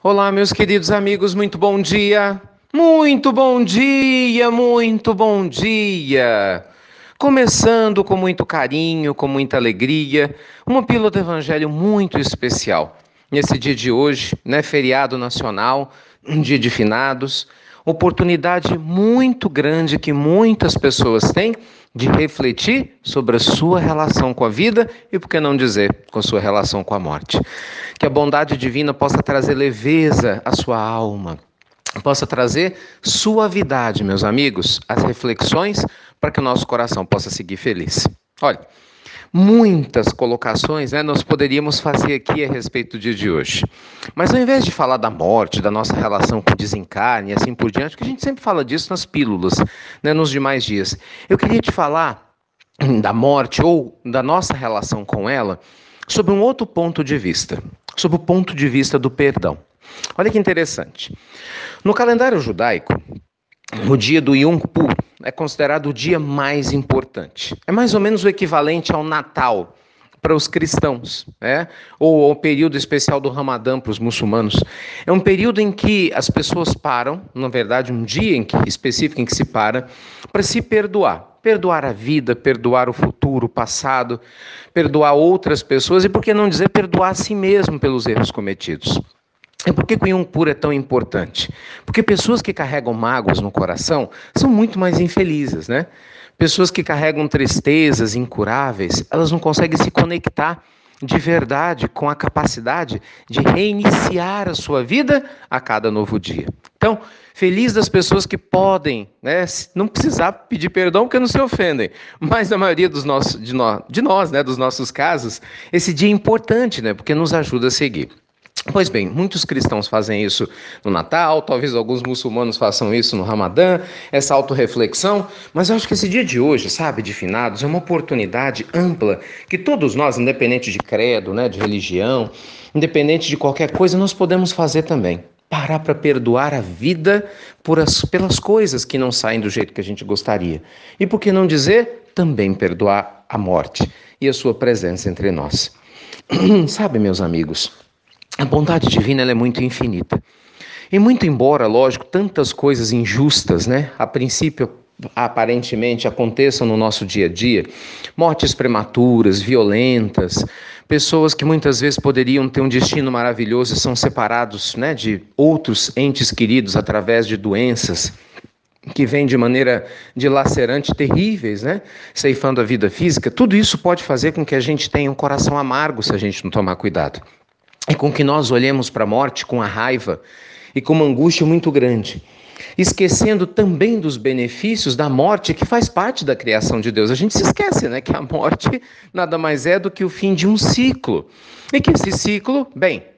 Olá, meus queridos amigos, muito bom dia! Muito bom dia, muito bom dia! Começando com muito carinho, com muita alegria, uma pílula do Evangelho muito especial. Nesse dia de hoje, feriado nacional, um dia de finados, oportunidade muito grande que muitas pessoas têm de refletir sobre a sua relação com a vida e, por que não dizer, com a sua relação com a morte. Que a bondade divina possa trazer leveza à sua alma, possa trazer suavidade, meus amigos, às reflexões para que o nosso coração possa seguir feliz. Olha, muitas colocações nós poderíamos fazer aqui a respeito do dia de hoje. Mas ao invés de falar da morte, da nossa relação com o desencarne e assim por diante, que a gente sempre fala disso nas pílulas, nos demais dias, eu queria te falar da morte ou da nossa relação com ela sob um outro ponto de vista, sob o ponto de vista do perdão. Olha que interessante. No calendário judaico, o dia do Yom Kippur é considerado o dia mais importante. É mais ou menos o equivalente ao Natal para os cristãos, ou ao período especial do Ramadã para os muçulmanos. É um período em que as pessoas param, na verdade, um dia específico em que se para se perdoar. Perdoar a vida, perdoar o futuro, o passado, perdoar outras pessoas e, por que não dizer, perdoar a si mesmo pelos erros cometidos. E por que o Yom Kippur é tão importante? Porque pessoas que carregam mágoas no coração são muito mais infelizes, Pessoas que carregam tristezas incuráveis, elas não conseguem se conectar de verdade com a capacidade de reiniciar a sua vida a cada novo dia. Então, feliz das pessoas que podem, não precisar pedir perdão porque não se ofendem, mas na maioria dos nossos casos, esse dia é importante, porque nos ajuda a seguir. Pois bem, muitos cristãos fazem isso no Natal, talvez alguns muçulmanos façam isso no Ramadã, essa autorreflexão, mas eu acho que esse dia de hoje, de finados, é uma oportunidade ampla que todos nós, independente de credo, de religião, independente de qualquer coisa, nós podemos fazer também. Parar para perdoar a vida pelas coisas que não saem do jeito que a gente gostaria. E por que não dizer, também perdoar a morte e a sua presença entre nós. Sabe, meus amigos, a bondade divina ela é muito infinita. E muito embora, lógico, tantas coisas injustas, a princípio, aparentemente, aconteçam no nosso dia a dia, mortes prematuras, violentas, pessoas que muitas vezes poderiam ter um destino maravilhoso e são separados, de outros entes queridos através de doenças que vêm de maneira dilacerante, terríveis, ceifando a vida física, tudo isso pode fazer com que a gente tenha um coração amargo se a gente não tomar cuidado. E com que nós olhemos para a morte com a raiva e com uma angústia muito grande, esquecendo também dos benefícios da morte que faz parte da criação de Deus. A gente se esquece, que a morte nada mais é do que o fim de um ciclo. E que esse ciclo,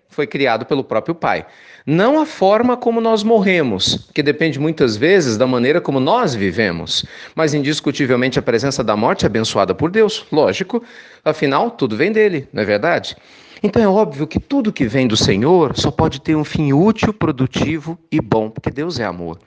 foi criado pelo próprio Pai. Não a forma como nós morremos, que depende muitas vezes da maneira como nós vivemos, mas indiscutivelmente a presença da morte é abençoada por Deus, lógico, afinal tudo vem dele, não é verdade? Então é óbvio que tudo que vem do Senhor só pode ter um fim útil, produtivo e bom, porque Deus é amor.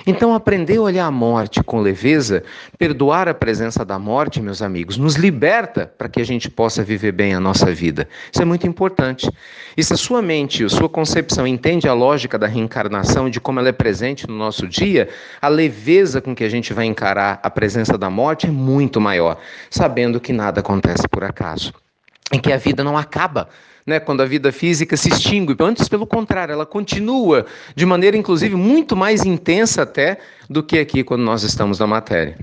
Então aprender a olhar a morte com leveza, perdoar a presença da morte, meus amigos, nos liberta para que a gente possa viver bem a nossa vida. Isso é muito importante. E se a sua mente, a sua concepção entende a lógica da reencarnação e de como ela é presente no nosso dia, a leveza com que a gente vai encarar a presença da morte é muito maior, sabendo que nada acontece por acaso. Em que a vida não acaba, quando a vida física se extingue. Antes, pelo contrário, ela continua de maneira, inclusive, muito mais intensa até do que aqui quando nós estamos na matéria.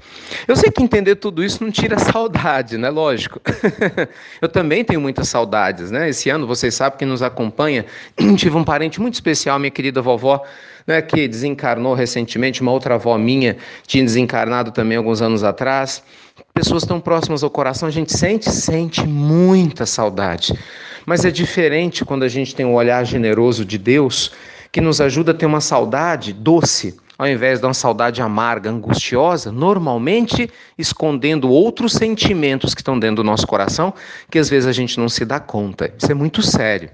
Eu sei que entender tudo isso não tira saudade, lógico. Eu também tenho muitas saudades, Esse ano, vocês sabem que nos acompanha, tive um parente muito especial, minha querida vovó, que desencarnou recentemente, uma outra avó minha tinha desencarnado também alguns anos atrás. Pessoas tão próximas ao coração, a gente sente muita saudade. Mas é diferente quando a gente tem um olhar generoso de Deus, que nos ajuda a ter uma saudade doce, ao invés de uma saudade amarga, angustiosa, normalmente escondendo outros sentimentos que estão dentro do nosso coração, que às vezes a gente não se dá conta. Isso é muito sério.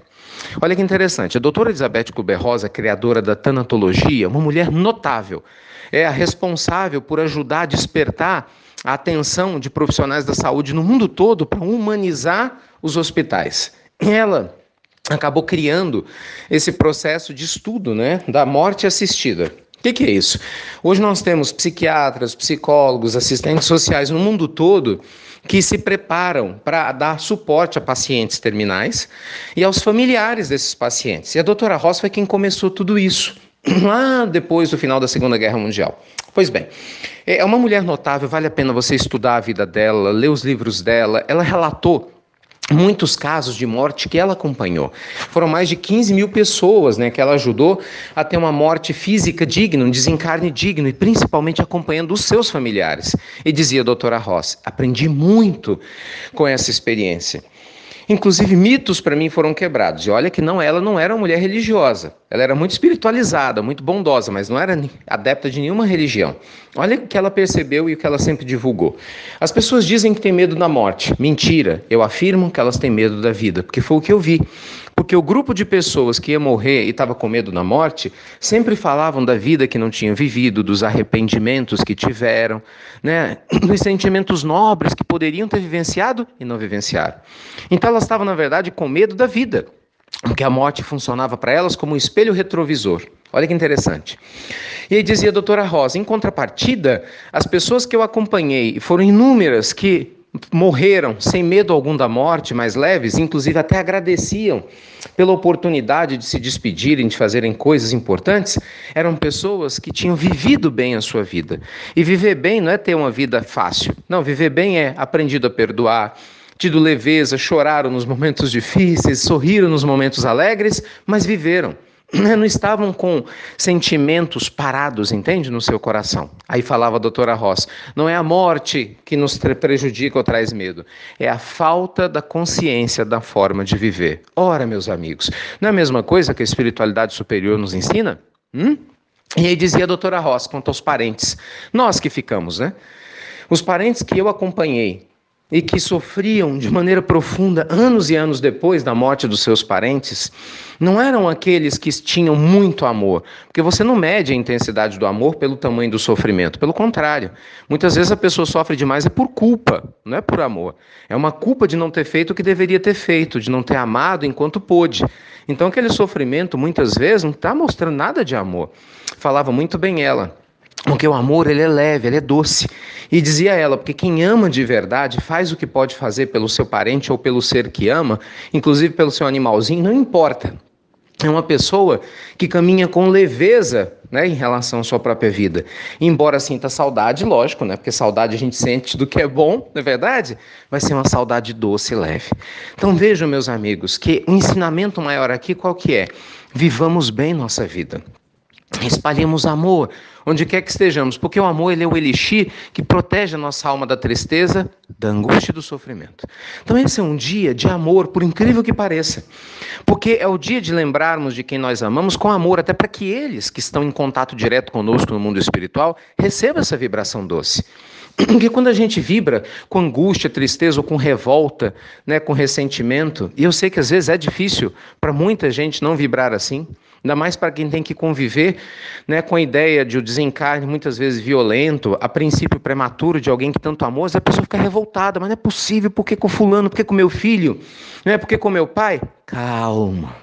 Olha que interessante, a doutora Elizabeth Kubler-Rosa, criadora da tanatologia, uma mulher notável, é a responsável por ajudar a despertar a atenção de profissionais da saúde no mundo todo para humanizar os hospitais. Ela acabou criando esse processo de estudo, né, da morte assistida. O que é isso? Hoje nós temos psiquiatras, psicólogos, assistentes sociais no mundo todo que se preparam para dar suporte a pacientes terminais e aos familiares desses pacientes. E a doutora Ross foi quem começou tudo isso, lá depois do final da Segunda Guerra Mundial. Pois bem, é uma mulher notável, vale a pena você estudar a vida dela, ler os livros dela. Ela relatou muitos casos de morte que ela acompanhou. Foram mais de 15 mil pessoas, né, que ela ajudou a ter uma morte física digna, um desencarne digno, e principalmente acompanhando os seus familiares. E dizia a doutora Ross, aprendi muito com essa experiência. Inclusive, mitos para mim foram quebrados. E olha que ela não era uma mulher religiosa. Ela era muito espiritualizada, muito bondosa, mas não era adepta de nenhuma religião. Olha o que ela percebeu e o que ela sempre divulgou. As pessoas dizem que têm medo da morte. Mentira. Eu afirmo que elas têm medo da vida, porque foi o que eu vi. Porque o grupo de pessoas que ia morrer e estava com medo da morte sempre falavam da vida que não tinham vivido, dos arrependimentos que tiveram, né, dos sentimentos nobres que poderiam ter vivenciado e não vivenciaram. Então elas estavam, na verdade, com medo da vida, porque a morte funcionava para elas como um espelho retrovisor. Olha que interessante. E aí dizia a doutora Rosa, em contrapartida, as pessoas que eu acompanhei, foram inúmeras que morreram sem medo algum da morte, mais leves, inclusive até agradeciam pela oportunidade de se despedirem, de fazerem coisas importantes, eram pessoas que tinham vivido bem a sua vida. E viver bem não é ter uma vida fácil. Não, viver bem é aprendido a perdoar, tido leveza, choraram nos momentos difíceis, sorriram nos momentos alegres, mas viveram. Não estavam com sentimentos parados, entende? No seu coração. Aí falava a doutora Ross, não é a morte que nos prejudica ou traz medo, é a falta da consciência da forma de viver. Ora, meus amigos, não é a mesma coisa que a espiritualidade superior nos ensina? E aí dizia a doutora Ross, quanto aos parentes, nós que ficamos, né? Os parentes que eu acompanhei, e que sofriam de maneira profunda anos e anos depois da morte dos seus parentes, não eram aqueles que tinham muito amor, porque você não mede a intensidade do amor pelo tamanho do sofrimento, pelo contrário, muitas vezes a pessoa sofre demais por culpa, não é por amor, é uma culpa de não ter feito o que deveria ter feito, de não ter amado enquanto pôde. Então aquele sofrimento muitas vezes não está mostrando nada de amor. Falava muito bem ela, porque o amor ele é leve, ele é doce. E dizia ela, porque quem ama de verdade faz o que pode fazer pelo seu parente ou pelo ser que ama, inclusive pelo seu animalzinho, não importa. É uma pessoa que caminha com leveza, né, em relação à sua própria vida. Embora sinta saudade, lógico, né, porque saudade a gente sente do que é bom, não é verdade? Vai ser uma saudade doce e leve. Então vejam, meus amigos, que o ensinamento maior aqui qual que é? Vivamos bem nossa vida. Espalhemos amor, onde quer que estejamos, porque o amor ele é o elixir que protege a nossa alma da tristeza, da angústia e do sofrimento. Então esse é um dia de amor, por incrível que pareça, porque é o dia de lembrarmos de quem nós amamos com amor, até para que eles que estão em contato direto conosco no mundo espiritual, recebam essa vibração doce. Porque quando a gente vibra com angústia, tristeza ou com revolta, né, com ressentimento, e eu sei que às vezes é difícil para muita gente não vibrar assim, ainda mais para quem tem que conviver, né, com a ideia de o desencarne muitas vezes violento, a princípio prematuro de alguém que tanto amou, a pessoa fica revoltada, mas não é possível, por que com fulano, por que com meu filho, não é por que com meu pai? Calma,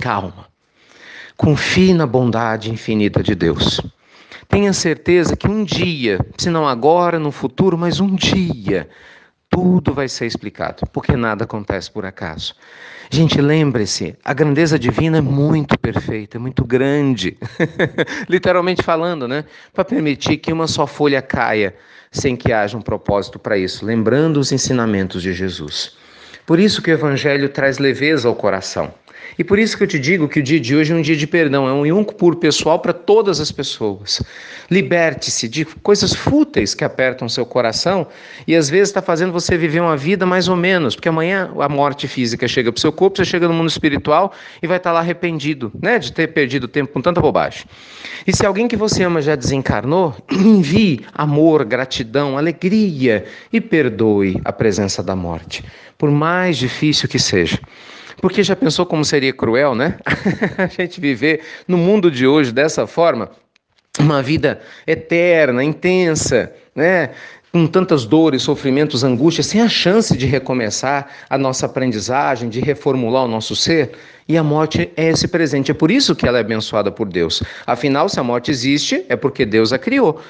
calma, confie na bondade infinita de Deus. Tenha certeza que um dia, se não agora, no futuro, mas um dia, tudo vai ser explicado, porque nada acontece por acaso. Gente, lembre-se, a grandeza divina é muito perfeita, é muito grande, literalmente falando, né? Para permitir que uma só folha caia, sem que haja um propósito para isso, lembrando os ensinamentos de Jesus. Por isso que o Evangelho traz leveza ao coração. E por isso que eu te digo que o dia de hoje é um dia de perdão, é um yunque puro pessoal para todas as pessoas. Liberte-se de coisas fúteis que apertam seu coração e às vezes está fazendo você viver uma vida mais ou menos, porque amanhã a morte física chega para o seu corpo, você chega no mundo espiritual e vai estar lá arrependido, né, de ter perdido tempo com tanta bobagem. E se alguém que você ama já desencarnou, envie amor, gratidão, alegria e perdoe a presença da morte, por mais difícil que seja. Porque já pensou como seria cruel, né? A gente viver no mundo de hoje dessa forma, uma vida eterna, intensa, né? com tantas dores, sofrimentos, angústias, sem a chance de recomeçar a nossa aprendizagem, de reformular o nosso ser. E a morte é esse presente, é por isso que ela é abençoada por Deus. Afinal, se a morte existe, é porque Deus a criou.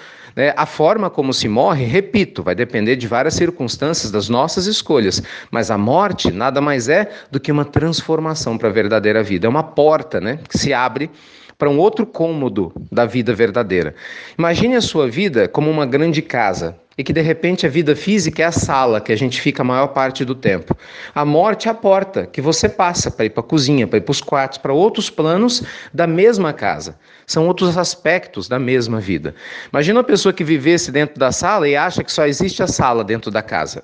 A forma como se morre, repito, vai depender de várias circunstâncias das nossas escolhas, mas a morte nada mais é do que uma transformação para a verdadeira vida. É uma porta, que se abre para um outro cômodo da vida verdadeira. Imagine a sua vida como uma grande casa e que de repente a vida física é a sala que a gente fica a maior parte do tempo. A morte é a porta que você passa para ir para a cozinha, para ir para os quartos, para outros planos da mesma casa. São outros aspectos da mesma vida. Imagina uma pessoa que vivesse dentro da sala e acha que só existe a sala dentro da casa.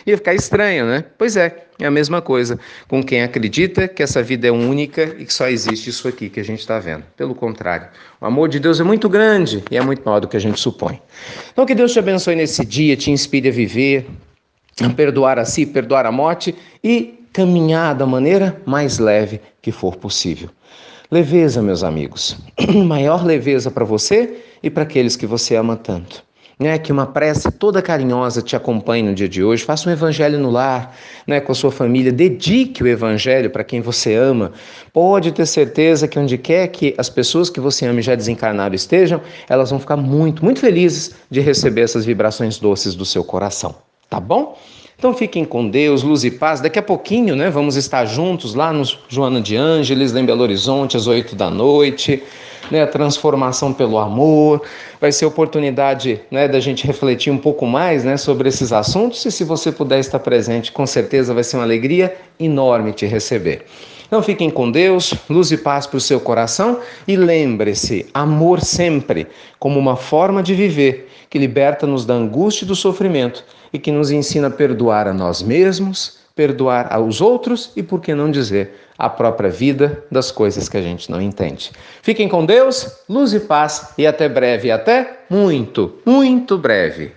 Ia ficar estranho, né? Pois é a mesma coisa com quem acredita que essa vida é única e que só existe isso aqui que a gente está vendo. Pelo contrário, o amor de Deus é muito grande e é muito maior do que a gente supõe. Então que Deus te abençoe nesse dia, te inspire a viver, a perdoar a si, perdoar a morte e caminhar da maneira mais leve que for possível. Leveza, meus amigos, maior leveza para você e para aqueles que você ama tanto. Que uma prece toda carinhosa te acompanhe no dia de hoje. Faça um evangelho no lar, com a sua família. Dedique o evangelho para quem você ama. Pode ter certeza que onde quer que as pessoas que você ama e já desencarnaram estejam, elas vão ficar muito, muito felizes de receber essas vibrações doces do seu coração. Tá bom? Então fiquem com Deus, luz e paz. Daqui a pouquinho, vamos estar juntos lá no Joana de Ângeles, lá em Belo Horizonte, às 20h. A transformação pelo amor, vai ser oportunidade da gente refletir um pouco mais sobre esses assuntos, e se você puder estar presente, com certeza vai ser uma alegria enorme te receber. Então fiquem com Deus, luz e paz para o seu coração, e lembre-se, amor sempre, como uma forma de viver, que liberta-nos da angústia e do sofrimento, e que nos ensina a perdoar a nós mesmos, perdoar aos outros e, por que não dizer, a própria vida das coisas que a gente não entende. Fiquem com Deus, luz e paz e até breve, até muito, muito breve.